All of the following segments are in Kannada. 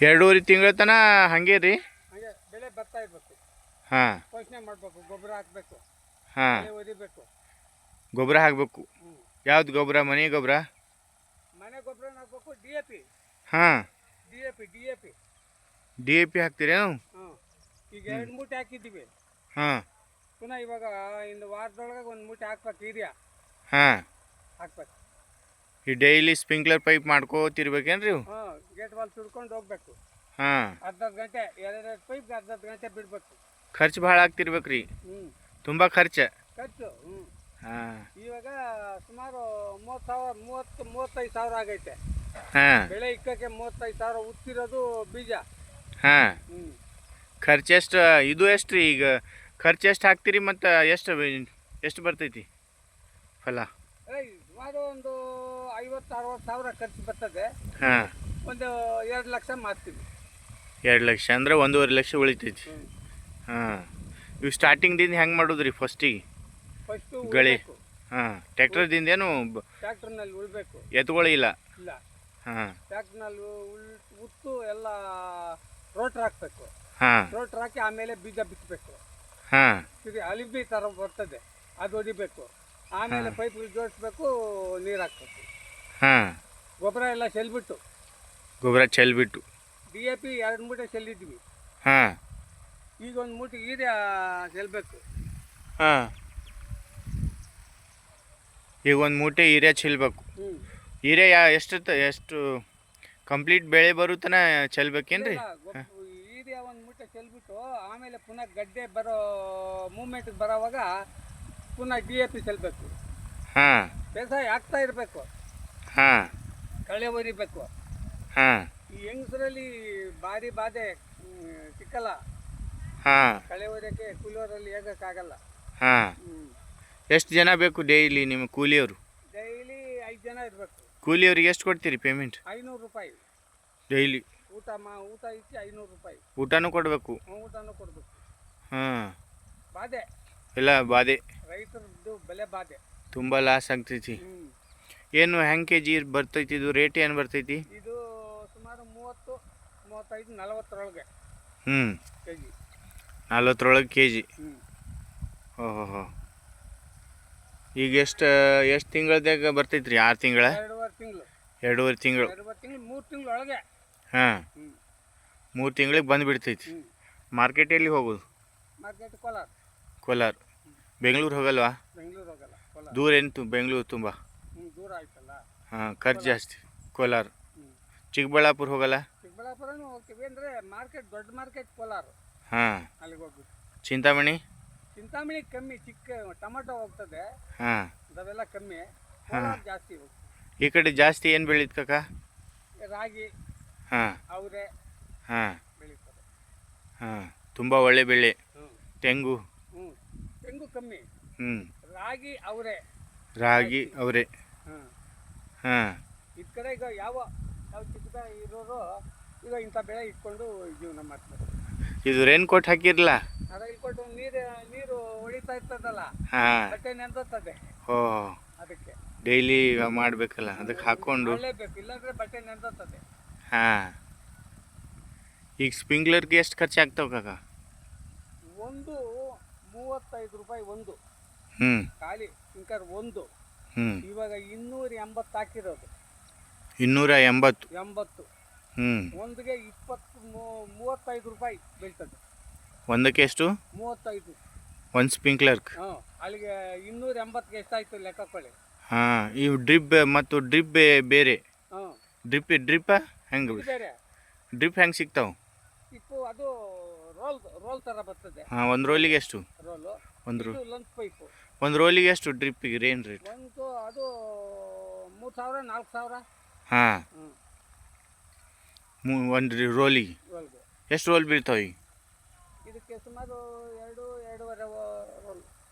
2.5 ತಿಂಗಳ ತನ ಹಂಗೆ ರೀ. ಹಾಗೆ ಬೆಳೆ ಬರ್ತಾ ಇರಬೇಕು. ಹಾಂ, ಪೋಷಣೆ ಮಾಡಬೇಕು, ಗೊಬ್ಬರ ಹಾಕಬೇಕು, ಹಾಂ. ಬೆಳೆ ಒದಿಬೇಕು. ಗೊಬ್ಬರ ಹಾಕಬೇಕು. ಯಾವ್ದು ಗೊಬ್ಬರ? ಮನೆ ಗೊಬ್ಬರ? ಮನೆ ಗೊಬ್ಬರ ಹಾಕಬೇಕು. DAP. ಹಾಂ, DAP. DAP ಹಾಕ್ತೀರೇನು? ಹಾಂ, ಈಗ 2 ಮೂಟೆ ಹಾಕಿದ್ದೀವಿ. ಹಾಂ, ಪುನಃ ಇವಾಗ ಇನ್ನು ವಾರದೊಳಗೆ 1 ಮೂಟೆ ಹಾಕ್ಬೇಕು. ಯೂರಿಯಾ ಹಾಂ. ಹಾಕ್ಬೇಕು. ಈ ಡೈಲಿ ಸ್ಪ್ರಿಂಕ್ಲರ್ ಪೈಪ್ ಮಾಡ್ಕೋತಿರ್ಬೇಕೇನ್ರಿ? ಹಾಂ, ಗೇಟ್ ವಾಲ್ ತುಡ್ಕೊಂಡು ಹೋಗ್ಬೇಕು. ಹಾಂ. ಅರ್ಧ ಗಂಟೆ 2 ಪೈಪ್ಗೆ ಅರ್ಧ ಗಂಟೆ ಬಿಡಬೇಕು. ಖರ್ಚು ಭಾಳ ಆಗ್ತಿರ್ಬೇಕ್ರಿ. ತುಂಬ ಖರ್ಚು. ಹಾಂ. ಇವಾಗ ಸುಮಾರು 35 ಸಾವಿರ ಆಗೈತೆ. ಹಾಂ. ಬೆಳೆ ಇಕ್ಕಕ್ಕೆ 35 ಸಾವಿರ. ಉತ್ತಿರೋದು ಬೀಜ. ಹಾಂ. ಖರ್ಚು ಎಷ್ಟು? ಇದು ಎಷ್ಟು ರೀ ಈಗ? ಖರ್ಚು ಎಷ್ಟು ಹಾಕ್ತೀರಿ ಮತ್ತು ಎಷ್ಟು ಬರ್ತೈತಿ ಫಲ? ಸುಮಾರು ಒಂದು 50-60 ಸಾವಿರ ಖರ್ಚು ಬರ್ತದೆ. ಹಾಂ. ಒಂದು 2 ಲಕ್ಷ ಮಾರ್ತೀವಿ. 2 ಲಕ್ಷ ಅಂದರೆ 1.5 ಲಕ್ಷ ಉಳಿತೈತಿ. ಹಾಂ. ಇವು ಸ್ಟಾರ್ಟಿಂಗ್ದಿಂದ ಹೆಂಗೆ ಮಾಡೋದ್ರಿ ಫಸ್ಟಿಗೆ? ಫಸ್ಟು ಗಳೆ. ಹಾಂ. ಟ್ಯಾಕ್ಟರ್ದಿಂದ ಏನು? ಟ್ಯಾಕ್ಟರ್ನಲ್ಲಿ ಉಳ್ಬೇಕು. ಎತ್ತುಗಳು ಇಲ್ಲ? ಇಲ್ಲ. ಹಾಂ. ಟ್ಯಾಕ್ಟರ್ನಲ್ಲಿ ಉತ್ತು ಎಲ್ಲ ರೋಟ್ರ್ ಹಾಕ್ಬೇಕು. ಹಾಂ. ರೋಟ್ರ್ ಹಾಕಿ ಆಮೇಲೆ ಬೀಜ ಬಿತ್ತಬೇಕು. ಹಾಂ. ಸರಿ, ಅಲಿಬಿ ಥರ ಬರ್ತದೆ, ಅದು ಹೊಡಿಬೇಕು. ಆಮೇಲೆ ಪೈಪ್ಗಳು ಜೋಡಿಸ್ಬೇಕು, ನೀರು ಹಾಕ್ಬೇಕು. ಹಾಂ. ಗೊಬ್ಬರ ಎಲ್ಲ ಚೆಲ್ಬಿಟ್ಟು. ಗೊಬ್ಬರ ಚೆಲ್ಬಿಟ್ಟು. DAP 2 ಮೂಟೆ ಚೆಲ್ಲಿದ್ವಿ. ಹಾಂ. ಈಗ 1 ಮೂಟೆ ಯೂರಿಯಾ ಚೆಲ್ಬೇಕು. ಹಾಂ. ಈಗ 1 ಮೂಟೆ ಯೂರಿಯಾ ಚೆಲ್ಬೇಕು. ಯೂರಿಯಾ ಎಷ್ಟು ಕಂಪ್ಲೀಟ್ ಬೆಳೆ ಬರುತ್ತನ ಚೆಲ್ಬೇಕೇನ್ರಿ? ಯೂರಿಯಾ 1 ಮೂಟೆ ಚೆಲ್ಬಿಟ್ಟು ಆಮೇಲೆ ಪುನಃ ಗಡ್ಡೆ ಬರೋ ಮೂಮೆಂಟ್ಗೆ ಬರೋವಾಗ ಪುನಃ DAP ಚೆಲ್ಬೇಕು. ಹಾಂ. ಬೇಸಾಯ ಆಗ್ತಾ ಇರಬೇಕು. ಹಾಂ. ಕಳೆ ಒರಿಬೇಕು. ಹಾಂ. ಈ ಹೆಂಗಸರಲ್ಲಿ ಭಾರಿ ಬಾಧೆ ಸಿಕ್ಕಲ್ಲ. ಹಾಂ. ಕಳೆ ಒರಿಯೋಕ್ಕೆ ಕೂಲಿಯವರಲ್ಲಿ ಹೇಗಕ್ಕಾಗಲ್ಲ. ಹಾಂ. ಎಷ್ಟು ಜನ ಬೇಕು ಡೈಲಿ ನಿಮ್ಮ ಕೂಲಿಯವರು? ಡೈಲಿ 5 ಜನ ಇರಬೇಕು. ಕೂಲಿಯವ್ರಿಗೆ ಎಷ್ಟು ಕೊಡ್ತೀರಿ ಪೇಮೆಂಟ್? 500 ರೂಪಾಯಿ ಡೈಲಿ. ಊಟ ಇಚ್ಚಿ 500 ರೂಪಾಯಿ. ಊಟನೂ ಕೊಡಬೇಕು? ಊಟನೂ ಕೊಡಬೇಕು. ಹಾಂ. ಬಾಧೆ ಎಲ್ಲ ಬಾಧೆ. ರೈತರದ್ದು ಬೆಲೆ ಬಾಧೆ. ತುಂಬ ಲಾಸ್ ಆಗ್ತೈತಿ. ಏನು ಹೆಂಗೆ ಕೆ ಜಿ ಬರ್ತೈತಿ? ಇದು ರೇಟ್ ಏನು ಬರ್ತೈತಿ? ಇದು ಸುಮಾರು 30, 35, 40 ಕೆಜಿ. 40 ಕೆಜಿ. ಓಹೋ. ಈಗ ಎಷ್ಟು ತಿಂಗಳದಾಗ ಬರ್ತೈತಿ ರೀ? 6 ತಿಂಗಳ? 2.5 ತಿಂಗಳು. 3 ತಿಂಗಳೊಳಗೆ. ಹಾಂ. 3 ತಿಂಗಳಿಗೆ ಬಂದುಬಿಡ್ತೈತಿ. ಮಾರ್ಕೆಟ್ ಎಲ್ಲಿ ಹೋಗೋದು? ಮಾರ್ಕೆಟ್ ಕೋಲಾರ. ಬೆಂಗಳೂರು ಹೋಗಲ್ವಾ? ಬೆಂಗಳೂರು ಹೋಗಲ್ಲ. ದೂರ ಏನು ಬೆಂಗಳೂರು ತುಂಬ? ದೂರ ಆಯ್ತಲ್ಲ. ಹಾಂ, ಖರ್ಚು ಜಾಸ್ತಿ. ಕೋಲಾರ. ಚಿಕ್ಕಬಳ್ಳಾಪುರ ಹೋಗಲ್ಲ? ಚಿಕ್ಕಬಳ್ಳಾಪುರನೂ ಹೋಗ್ತೀವಿ, ಅಂದರೆ ಮಾರ್ಕೆಟ್, ದೊಡ್ಡ ಮಾರ್ಕೆಟ್ ಕೋಲಾರ. ಹಾಂ. ಅಲ್ಲಿಗೆ ಹೋಗ್ಬಿಟ್ಟು. ಚಿಂತಾಮಣಿ ಕಮ್ಮಿ. ಚಿಕ್ಕ ಟೊಮೆಟೊ ಹೋಗ್ತದೆ. ಹಾಂ. ಅದೆಲ್ಲ ಕಮ್ಮಿ. ಜಾಸ್ತಿ ಹೋಗ್ತದೆ. ಈ ಕಡೆ ಜಾಸ್ತಿ ಏನು ಬೆಳೀತು ಕಾಕ? ರಾಗಿ. ಹಾಂ. ಅವರೆ. ಹಾಂ. ಬೆಳೀತಾರೆ. ಹಾಂ. ತುಂಬ ಒಳ್ಳೆ ಬೆಳೆ. ತೆಂಗು. ತೆಂಗು ಕಮ್ಮಿ. ರಾಗಿ ಅವರೆ. ಹಾಂ. ಇದ್ ಕಡೆ ಈಗ ಯಾವ ಚಿಕ್ಕದ ಇರೋರು ಈಗ ಇಂಥ ಬೆಳೆ ಇಟ್ಕೊಂಡು ಜೀವನ ಮಾಡ್ತಾರೆ. ಇದು ರೇನ್ ಕೋಟ್ ಹಾಕಿರಲ್ಲ? ಅದ ಇಟ್ಕೊಂಡು ನೀರು ಹೊಡಿತಾ ಇರ್ತದಲ್ಲ. ಹಾಂ. ಬಟ್ಟೆ ನೆಂದತ್ತದೆ. ಓ, ಅದಕ್ಕೆ ಡೈಲಿ ಮಾಡಬೇಕಲ್ಲ, ಅದಕ್ಕೆ ಹಾಕ್ಕೊಂಡು. ಬೇಕು, ಇಲ್ಲಾಂದ್ರೆ ಬಟ್ಟೆ ನೆಂದತ್ತದೆ. ಹಾಂ. ಈಗ ಸ್ಪ್ರಿಂಕ್ಲರ್ಗೆ ಎಷ್ಟು ಖರ್ಚು ಆಗ್ತಾವ ಕಾಕ? ಒಂದು 35 ರೂಪಾಯಿ ಒಂದು. ಖಾಲಿ ಸ್ಪ್ರಿಂಕ್ಲರ್ ಒಂದು. ಇವಾಗ 280 ಹಾಕಿರೋದು. 280? ಒಂದಿಗೆ 35 ರೂಪಾಯಿ ಬೀಳ್ತದೆ. ಒಂದಕ್ಕೆ ಎಷ್ಟು? 35. ಒಂದು ಸ್ಪ್ರಿಂಕ್ಲರ್ಗೆ? ಅಲ್ಲಿಗೆ 280ಗೆ ಎಷ್ಟಾಯ್ತು ಲೆಕ್ಕಕೊಳ್ಳಿ. ಹಾಂ. ಇವು ಡ್ರಿಪ್ ಬೇರೆ? ಡ್ರಿಪ್ ಹೆಂಗೆ? ಬೇರೆ. ಡ್ರಿಪ್ ಹೆಂಗೆ ಸಿಗ್ತಾವೆ? ಅದು ರೋಲ್ ಥರ ಬರ್ತದೆ. ಹಾಂ. ಒಂದು ರೋಲಿಗೆ ಎಷ್ಟು? Lunch pipe. ಒಂದು ರೋಲಿಗೆ ಎಷ್ಟು ಡ್ರಿಪ್ಪಿಗೆ ರೇನ್ ರೇಟ್? ಅದು 3,000, 4,000. ಹಾಂ. ಒಂದು ರೋಲಿಗೆ ಎಷ್ಟು ರೋಲ್ ಬೀಳ್ತಾವೆ? ಇದಕ್ಕೆ ಸುಮಾರು 2-2.5 ರೋಲ್.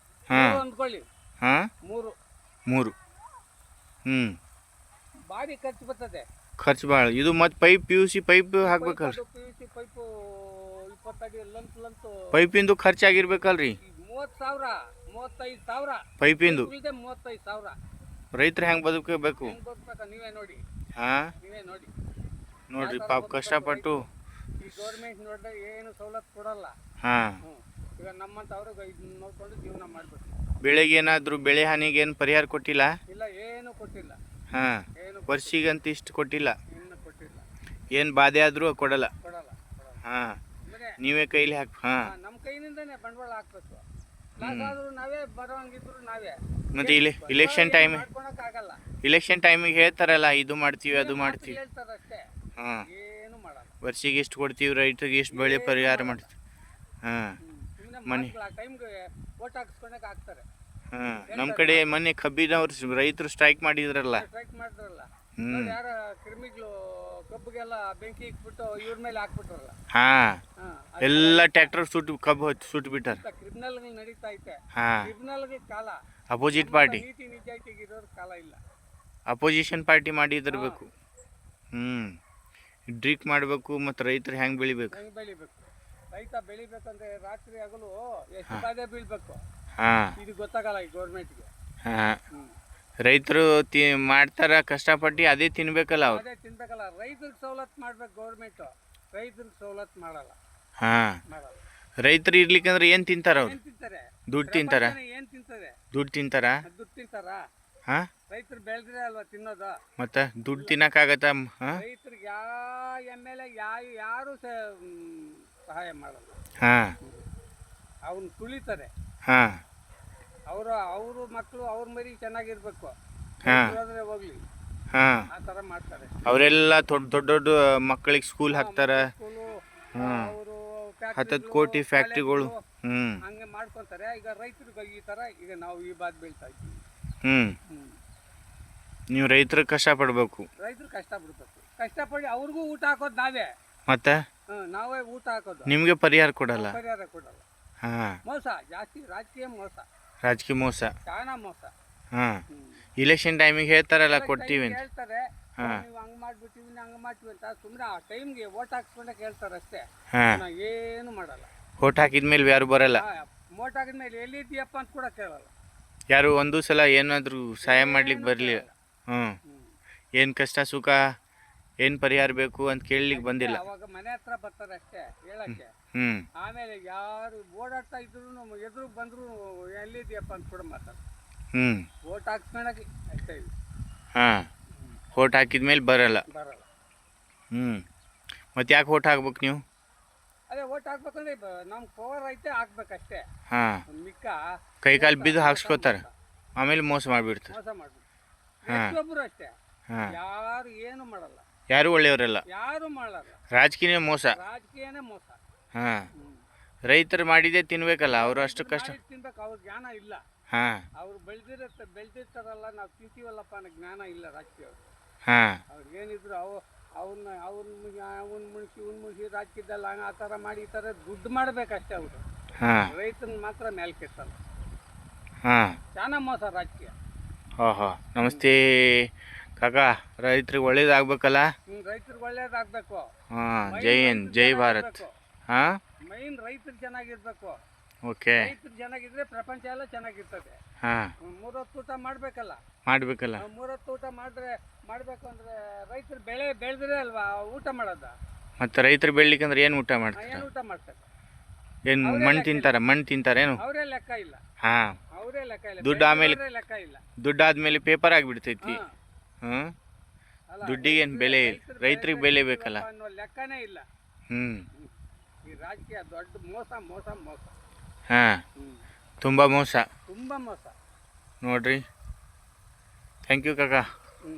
ಹಾಂ. ಅಂದ್ಕೊಳ್ಳಿ. ಹಾಂ. 3. ಭಾರಿ ಖರ್ಚು ಬರ್ತದೆ. ಖರ್ಚು ಭಾಳ. ಇದು ಮತ್ತು PVC ಪೈಪ್ ಹಾಕ್ಬೇಕಲ್ರಿ? PVC ಪೈಪು 20 ಅಡಿ ಲಂತ್. ಪೈಪಿಂದು ಖರ್ಚಾಗಿರ್ಬೇಕಲ್ರಿ? 30,000, 35,000. ಪೈಪಿಂದು 35,000. ರೈತರು ಹೆಂಗೆ ಬದುಕಬೇಕು? ನೀವೇ ನೋಡಿ. ಹಾಂ. ನೀವೇ ನೋಡಿ. ನೋಡ್ರಿ ಪಾಪ ಕಷ್ಟಪಟ್ಟು ಈ ಗೌರ್ಮೆಂಟ್ ನೋಡಿದ್ರೆ ಏನು ಸವಲತ್ತು ಕೊಡಲ್ಲ. ಹಾಂ. ಈಗ ನಮ್ಮಂಥವ್ರಿಗೆ ಇದನ್ನ ನೋಡ್ಕೊಂಡು ಜೀವನ ಮಾಡಬೇಕು. ಬೆಳೆಗೆ ಏನಾದರೂ ಬೆಳೆ ಹಾನಿಗೆ ಏನು ಪರಿಹಾರ ಕೊಟ್ಟಿಲ್ಲ? ಇಲ್ಲ, ಏನು ಕೊಟ್ಟಿಲ್ಲ. ಹಾಂ. ಏನು ವರ್ಷಿಗಂತ ಇಷ್ಟು ಕೊಟ್ಟಿಲ್ಲ. ಇನ್ನು ಕೊಟ್ಟಿಲ್ಲ. ಏನು ಬಾಧೆ ಆದರೂ ಕೊಡಲ್ಲ. ಕೊಡಲ್ಲ. ಹಾಂ. ಅಂದ್ರೆ ನೀವೇ ಕೈಲಿ ಹಾಕಿ. ಹಾಂ. ನಮ್ಮ ಕೈನಿಂದನೇ ಬಂಡವಾಳ ಹಾಕ್ಬೇಕು. ಲಾಸ್ ಆದ್ರೂ ನಾವೇ, ಬರೋಂಗಿದ್ರು ನಾವೇ. ಮತ್ತು ಇಲೆಕ್ಷನ್ ಟೈಮಿಗೆ ಮಾಡ್ಕೊಳಕ್ಕಾಗಲ್ಲ. ಇಲೆಕ್ಷನ್ ಟೈಮಿಗೆ ಹೇಳ್ತಾರಲ್ಲ, ಇದು ಮಾಡ್ತೀವಿ ಅದು ಮಾಡ್ತೀವಿ. ಹೇಳ್ತಾರಷ್ಟೇ, ಹಾಂ. ಏನು ಮಾಡಲ್ಲ. ವರ್ಷಿಗೆ ಇಷ್ಟು ಕೊಡ್ತೀವಿ, ರೈತರಿಗೆ ಇಷ್ಟು ಬೆಳೆ ಪರಿಹಾರ ಮಾಡ್ತೀವಿ. ಹಾಂ. ಮನೆ ಟೈಮ್ಗೆ ಓಟ್ ಹಾಕ್ಸ್ಕೊಳಕ್ ಆಗ್ತಾರೆ. ಹಾಂ. ನಮ್ಮ ಕಡೆ ಮೊನ್ನೆ ಕಬ್ಬಿನವ್ರು ರೈತರು ಸ್ಟ್ರೈಕ್ ಮಾಡಿದ್ರಲ್ಲ. ಸ್ಟ್ರೈಕ್ ಮಾಡಿದ್ರಲ್ಲ, ಹ್ಞೂ. ಯಾರ ಕ್ರಿಮಿಗಳು ಕಬ್ಬಿಗೆಲ್ಲ ಬೆಂಕಿ ಇಟ್ಬಿಟ್ಟು ಇವ್ರ ಮೇಲೆ ಹಾಕ್ಬಿಟ್ರಲ್ಲ. ಹಾಂ. ಎಲ್ಲ ಟ್ರ್ಯಾಕ್ಟರ್ ಕಬ್ಬು ಸುಟ್ಟು ಬಿಟ್ಟಾರ. ಕ್ರಿಮಿನಲ್ಗಳು ನಡೀತಾ ಐತೆ. ಹಾಂ. ಕ್ರಿಮಿನಲ್ಗಳ ಕಾಲ. ಅಪೋಸಿಟ್ ಪಾರ್ಟಿ, ನೀತಿ ನಿಜಾಯಿತಿಗೆ ಇರೋರ ಕಾಲ ಇಲ್ಲ. Opposition party ಮಾಡಿದಿರ್ಬೇಕು. ಡ್ರಿಕ್ ಮಾಡಬೇಕು ಮತ್ತು ರೈತರು ಹೆಂಗೆ ಬೆಳಿಬೇಕು. ಹೆಂಗ್ ಬೆಳಿಬೇಕು, ರೈತ ಬೆಳಿಬೇಕಂದ್ರೆ ರಾತ್ರಿ ಹಗಲು ಎಷ್ಟು ಬಾಧೆ ಬೀಳ್ಬೇಕು. ಹಾಂ. ಇದು ಗೊತ್ತಾಗಲ್ಲ ಈ ಗೌರ್ಮೆಂಟ್ಗೆ. ಹಾಂ. ರೈತರು ಮಾಡ್ತಾರ ಕಷ್ಟಪಟ್ಟು, ಅದೇ ತಿನ್ಬೇಕಲ್ಲ ಅವ್ರು. ಅದೇ ತಿನ್ಬೇಕಲ್ಲ. ರೈತರಿಗೆ ಸವಲತ್ತು ಮಾಡ್ಬೇಕು ಗೌರ್ಮೆಂಟ್. ರೈತರಿಗೆ ಸವಲತ್ತು ಮಾಡಲ್ಲ. ಹಾಂ. ಮಾಡಲ್ಲ. ರೈತರು ಇರ್ಲಿಕ್ಕಂದ್ರೆ ಏನು ತಿಂತಾರ ಅವ್ರು? ಏನ್ ತಿಂತಾರೆ? ದುಡ್ಡು ತಿಂತಾರ? ಏನ್ ತಿಂತದೆ? ದುಡ್ಡು ತಿಂತಾರ? ದುಡ್ಡು ತಿಂತಾರ? ಹಾಂ. ರೈತರು ಬೆಳೆದ್ರೆ ಅಲ್ವಾ ತಿನ್ನೋದು. ಮತ್ತು ದುಡ್ಡು ತಿನ್ನಕ್ಕಾಗತ್ತ? ಹಾಂ. ರೈತರಿಗೆ MLA ಯಾರು ಸಹಾಯ ಮಾಡಲ್ಲ. ಹಾಂ. ಅವ್ನು ತುಳಿತಾರೆ. ಹಾಂ. ಅವರು ಮಕ್ಕಳು ಅವ್ರ ಮರಿ ಚೆನ್ನಾಗಿರ್ಬೇಕು. ಹಾಂ. ಹೋದ್ರೆ ಹೋಗ್ಲಿ, ಹಾಂ. ಆ ಥರ ಮಾಡ್ತಾರೆ. ಅವರೆಲ್ಲ ದೊಡ್ಡ ದೊಡ್ಡ ಮಕ್ಕಳಿಗೆ ಸ್ಕೂಲ್ ಹಾಕ್ತಾರ. ಹಾಂ. ಅವರು 10 ಕೋಟಿ ಫ್ಯಾಕ್ಟ್ರಿಗಳು. ಹ್ಞೂ. ಹಂಗೆ ಮಾಡ್ಕೊಂತಾರೆ. ಈಗ ರೈತರಿಗೆ ಈ ಥರ ಈಗ ನಾವು ಈ ಬಾದ್ ಬೀಳ್ತಾ ಇದ್ದೀವಿ. ಹ್ಞೂ. ನೀವು ರೈತರು ಕಷ್ಟಪಡಬೇಕು. ರೈತರು ಕಷ್ಟಪಡ್ಬೇಕು. ಕಷ್ಟಪಡಿ ಅವ್ರಿಗೂ ಊಟ ಹಾಕೋದು ನಾವೇ. ಮತ್ತೆ ನಾವೇ ಊಟ ಹಾಕೋದು. ನಿಮಗೆ ಪರಿಹಾರ ಕೊಡಲ್ಲ. ಪರಿಹಾರ ಕೊಡಲ್ಲ. ಹಾಂ. ಮೋಸ ಜಾಸ್ತಿ, ರಾಜಕೀಯ ಮೋಸ, ರಾಜಕೀಯ ಮೋಸ. ಚಾಣ ಮೋಸ. ಹಾಂ. ಇಲೆಕ್ಷನ್ ಟೈಮಿಗೆ ಹೇಳ್ತಾರಲ್ಲ ಕೊಡ್ತೀವಿ ಅಂತ. ಹೇಳ್ತಾರೆ, ಹಾಂ. ನೀವು ಹಂಗೆ ಮಾಡ್ಬಿಟ್ಟಿವಿ, ಹಂಗೆ ಮಾಡ್ತೀವಿ ಅಂತ ಸುಮ್ಮನೆ ಆ ಟೈಮ್ಗೆ ಓಟ್ ಹಾಕ್ಸ್ಕೊಂಡಕ್ಕೆ ಹೇಳ್ತಾರೆ ಅಷ್ಟೇ. ಹಾಂ. ಏನು ಮಾಡಲ್ಲ. ಓಟ್ ಹಾಕಿದ್ಮೇಲೆ ಯಾರು ಬರಲ್ಲ. ಓಟ್ ಹಾಕಿದ್ಮೇಲೆ ಎಲ್ಲಿದ್ದೀಯಪ್ಪ ಅಂತ ಕೂಡ ಕೇಳಲ್ಲ. ಯಾರು ಒಂದು ಸಲ ಏನಾದರೂ ಸಹಾಯ ಮಾಡ್ಲಿಕ್ಕೆ ಬರಲಿ. ಹ್ಞೂ. ಏನು ಕಷ್ಟ ಸುಖ, ಏನು ಪರಿಹಾರ ಬೇಕು ಅಂತ ಕೇಳಲಿಕ್ಕೆ ಬಂದಿಲ್ಲ. ಅವಾಗ ಮನೆ ಹತ್ರ ಬರ್ತಾರೆ ಅಷ್ಟೇ ಹೇಳಕ್ಕೆ. ಹ್ಞೂ. ಆಮೇಲೆ ಯಾರು ಓಡಾಡ್ತಾ ಇದ್ರು ಎದುರು ಬಂದ್ರು ಎಲ್ಲಿದ್ದೀಯಪ್ಪ ಅಂತ ಕೂಡ ಮಾತಾಡ. ಹ್ಞೂ. ಓಟ್ ಹಾಕ್ಸ್ಕೊಳಕ್ಕೆ ಅಷ್ಟೇ. ಹಾಂ. ಓಟ್ ಹಾಕಿದ್ಮೇಲೆ ಬರಲ್ಲ. ಬರಲ್ಲ. ಹ್ಞೂ. ಮತ್ತೆ ಯಾಕೆ ಓಟ್ ಹಾಕ್ಬೇಕು ನೀವು? ಅದೇ ಓಟ್ ಹಾಕ್ಬೇಕಂದ್ರೆ ನಮ್ಗೆ ಪವರ್ ಐತೆ ಹಾಕ್ಬೇಕಷ್ಟೇ. ಹಾಂ. ಮಿಕ್ಕ ಕೈಕಾಲು ಬಿದ್ದು ಹಾಕ್ಸ್ಕೊತಾರೆ, ಆಮೇಲೆ ಮೋಸ ಮಾಡಿಬಿಡ್ತಾರೆ. ಮೋಸ ಮಾಡ್ಬಿಟ್ಟು ಹಾಂ. ಪ್ರತಿಯೊಬ್ಬರು ಅಷ್ಟೇ. ಹಾಂ. ಯಾರು ಏನು ಮಾಡಲ್ಲ. ಯಾರು ಒಳ್ಳೆಯವರಲ್ಲ. ಯಾರು ಮಾಡಲ್ಲ. ರಾಜಕೀಯ ಮೋಸ. ರಾಜಕೀಯನೇ ಮೋಸ. ಹಾಂ. ರೈತರು ಮಾಡಿದ್ದೇ ತಿನ್ಬೇಕಲ್ಲ, ಅವರು ಅಷ್ಟು ಕಷ್ಟ. ತಿನ್ಬೇಕು, ಅವ್ರ ಜ್ಞಾನ ಇಲ್ಲ. ಹಾಂ. ಅವ್ರು ಬೆಳೆದಿರ್ತಾರಲ್ಲ, ನಾವು ತಿಂತೀವಲ್ಲಪ್ಪ ಅನ್ನೋ ಜ್ಞಾನ ಇಲ್ಲ ರಾಜಕೀಯ. ಹಾಂ. ಅವ್ರಿಗೇನಿದ್ರು ಅವ್ನ ಮುಣಿಸಿ ರಾಜಕೀಯದಲ್ಲಿ ಆ ಥರ ಮಾಡಿ ಈ ಥರ ದುಡ್ಡು ಮಾಡಬೇಕಷ್ಟೇ ಅವರು. ಹಾಂ. ರೈತನ ಮಾತ್ರ ಮೇಲ್ಕೆತ್ತಲ್ಲ. ಹಾಂ. ಚಾನ ಮೋಸ ರಾಜಕೀಯ. ಹಾಂ. ಹಾಂ. ನಮಸ್ತೆ ಕಾಕ. ರೈತರಿಗೆ ಒಳ್ಳೇದಾಗಬೇಕಲ್ಲ. ರೈತರಿಗೆ ಒಳ್ಳೇದಾಗಬೇಕು. ಹಾಂ. ಜೈ ಹಿಂದ್, ಜೈ ಭಾರತ್. ಹಾಂ. ಮೈನ್ ರೈತರು ಚೆನ್ನಾಗಿರ್ಬೇಕು. ಓಕೆ. ರೈತರು ಚೆನ್ನಾಗಿದ್ರೆ ಪ್ರಪಂಚ ಎಲ್ಲ ಚೆನ್ನಾಗಿರ್ತದೆ. ಹಾಂ. 3 ಹೊತ್ತು ಊಟ ಮಾಡಬೇಕಲ್ಲ. ಮಾಡಬೇಕಲ್ಲ. 3 ಹೊತ್ತು ಊಟ ಮಾಡಬೇಕು ಅಂದರೆ ರೈತರು ಬೆಳೆದ್ರೆ ಅಲ್ವಾ ಊಟ ಮಾಡೋದ. ಮತ್ತು ರೈತರು ಬೆಳಿಲಿಕ್ಕಂದ್ರೆ ಏನು ಊಟ ಮಾಡ್ತಾರೆ? ಏನು ಊಟ ಮಾಡ್ತಾರೆ? ಏನು ಮಣ್ಣು ತಿಂತಾರ? ಮಣ್ಣು ತಿಂತಾರೇನು? ಅವರೇ ಲೆಕ್ಕ ಇಲ್ಲ. ಹಾಂ. ಅವರೇ ಲೆಕ್ಕ ಇಲ್ಲ. ದುಡ್ಡು ಆಮೇಲೆ ಲೆಕ್ಕ ಇಲ್ಲ. ದುಡ್ಡು ಆದ್ಮೇಲೆ ಪೇಪರ್ ಆಗಿಬಿಡ್ತೈತಿ. ಹ್ಞೂ. ದುಡ್ಡಿಗೆ ಏನು ಬೆಲೆ ಇಲ್ಲ, ರೈತರಿಗೆ ಬೆಲೆ ಬೇಕಲ್ಲ ಅನ್ನೋ ಲೆಕ್ಕನೇ ಇಲ್ಲ. ಹ್ಞೂ. ಈ ರಾಜಕೀಯ ದೊಡ್ಡ ಮೋಸ ಮೋಸ ಮೋಸ. ಹಾಂ. ತುಂಬ ಮೋಸ. ತುಂಬ ಮೋಸ ನೋಡ್ರಿ. ಥ್ಯಾಂಕ್ ಯು ಕಾಕ. ಹ್ಞೂ.